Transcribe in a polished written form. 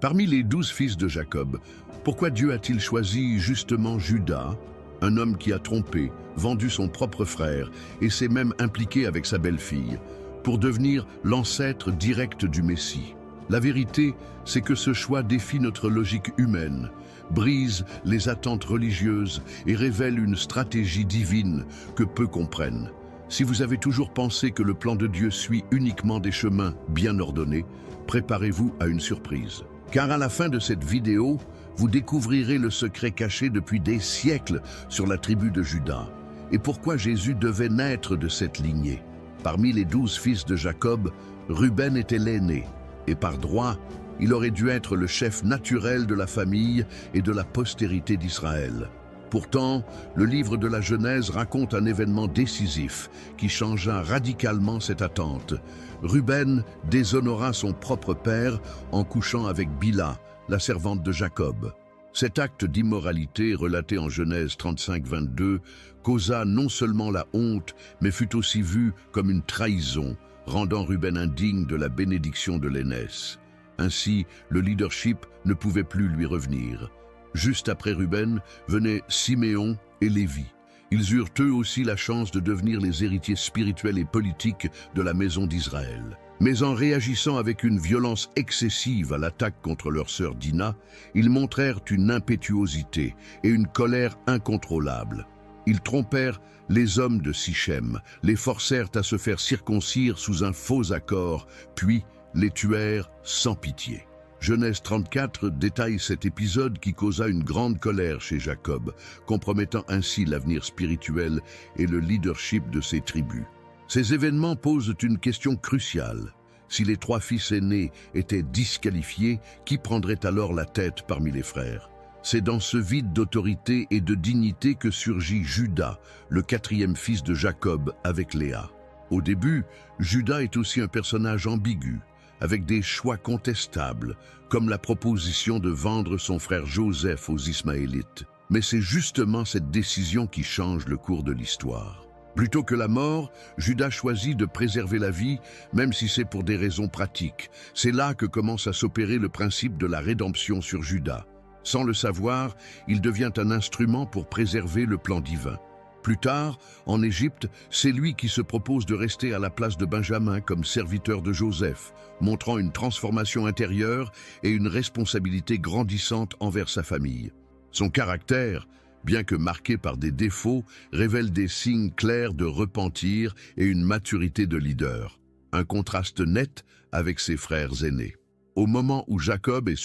Parmi les 12 fils de Jacob, pourquoi Dieu a-t-il choisi justement Juda, un homme qui a trompé, vendu son propre frère et s'est même impliqué avec sa belle-fille, pour devenir l'ancêtre direct du Messie? La vérité, c'est que ce choix défie notre logique humaine, brise les attentes religieuses et révèle une stratégie divine que peu comprennent. Si vous avez toujours pensé que le plan de Dieu suit uniquement des chemins bien ordonnés, préparez-vous à une surprise. Car à la fin de cette vidéo, vous découvrirez le secret caché depuis des siècles sur la tribu de Juda et pourquoi Jésus devait naître de cette lignée. Parmi les 12 fils de Jacob, Ruben était l'aîné et par droit, il aurait dû être le chef naturel de la famille et de la postérité d'Israël. Pourtant, le livre de la Genèse raconte un événement décisif qui changea radicalement cette attente. Ruben déshonora son propre père en couchant avec Bila, la servante de Jacob. Cet acte d'immoralité, relaté en Genèse 35-22, causa non seulement la honte, mais fut aussi vu comme une trahison, rendant Ruben indigne de la bénédiction de l'aînesse. Ainsi, le leadership ne pouvait plus lui revenir. Juste après Ruben venaient Siméon et Lévi. Ils eurent eux aussi la chance de devenir les héritiers spirituels et politiques de la maison d'Israël. Mais en réagissant avec une violence excessive à l'attaque contre leur sœur Dina, ils montrèrent une impétuosité et une colère incontrôlables. Ils trompèrent les hommes de Sichem, les forcèrent à se faire circoncire sous un faux accord, puis les tuèrent sans pitié. Genèse 34 détaille cet épisode qui causa une grande colère chez Jacob, compromettant ainsi l'avenir spirituel et le leadership de ses tribus. Ces événements posent une question cruciale. Si les 3 fils aînés étaient disqualifiés, qui prendrait alors la tête parmi les frères? C'est dans ce vide d'autorité et de dignité que surgit Juda, le 4e fils de Jacob avec Léa. Au début, Juda est aussi un personnage ambigu, avec des choix contestables, comme la proposition de vendre son frère Joseph aux Ismaélites. Mais c'est justement cette décision qui change le cours de l'histoire. Plutôt que la mort, Juda choisit de préserver la vie, même si c'est pour des raisons pratiques. C'est là que commence à s'opérer le principe de la rédemption sur Juda. Sans le savoir, il devient un instrument pour préserver le plan divin. Plus tard, en Égypte, c'est lui qui se propose de rester à la place de Benjamin comme serviteur de Joseph, montrant une transformation intérieure et une responsabilité grandissante envers sa famille. Son caractère, bien que marqué par des défauts, révèle des signes clairs de repentir et une maturité de leader. Un contraste net avec ses frères aînés. Au moment où Jacob est